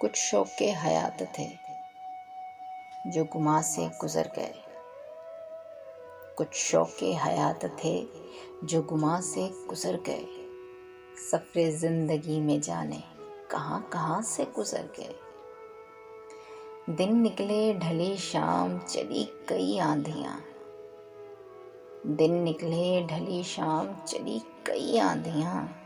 कुछ शौक़े हयात थे जो गुमा से गुज़र गए। कुछ शौक़े हयात थे जो गुमा से गुज़र गए। सफ़रे ज़िंदगी में जाने कहाँ कहाँ से गुज़र गए। दिन निकले ढली शाम चली कई आंधियाँ। दिन निकले ढली शाम चली कई आंधियाँ।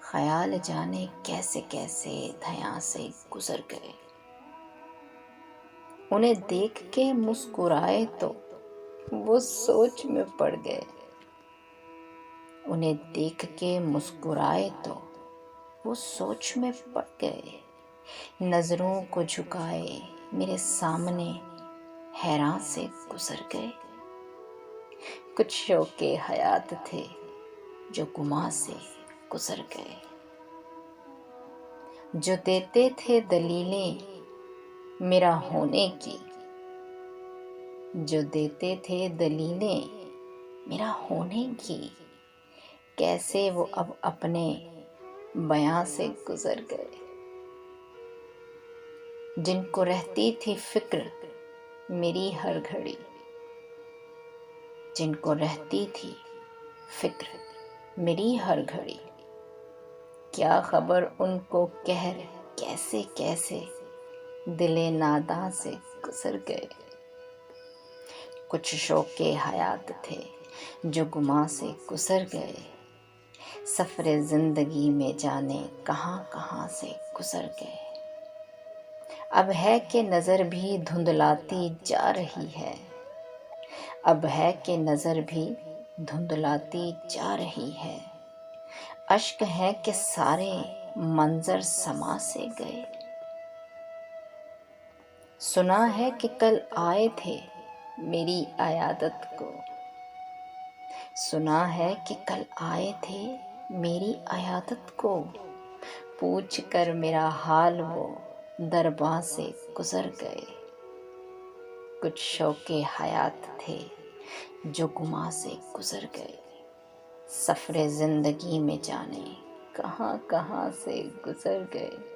ख़याल जाने कैसे कैसे धयां से गुज़र गए। उन्हें देख के मुस्कुराए तो वो सोच में पड़ गए। उन्हें देख के मुस्कुराए तो वो सोच में पड़ गए। नज़रों को झुकाए मेरे सामने हैरान से गुज़र गए। कुछ शौक़े हयात थे जो गुमा से गुज़र गए। जो देते थे दलीलें मेरा होने की, जो देते थे दलीलें मेरा होने की, कैसे वो अब अपने बयां से गुज़र गए। जिनको रहती थी फ़िक्र मेरी हर घड़ी, जिनको रहती थी फ़िक्र मेरी हर घड़ी, क्या ख़बर उनको कहर कैसे कैसे दिले नादा से गुज़र गए। कुछ शौक़े हयात थे जो गुमा से गुज़र गए। सफ़रे ज़िंदगी में जाने कहाँ कहाँ से गुज़र गए। अब है कि नज़र भी धुंधलाती जा रही है। अब है कि नज़र भी धुंधलाती जा रही है। अश्क है कि सारे मंज़र समा से गए। सुना है कि कल आए थे मेरी अयादत को। सुना है कि कल आए थे मेरी अयादत को। पूछ कर मेरा हाल वो दरबार से गुज़र गए। कुछ शौक़े हयात थे जो गुमा से गुज़र गए। सफ़रे ज़िंदगी में जाने कहाँ कहाँ से गुज़र गए।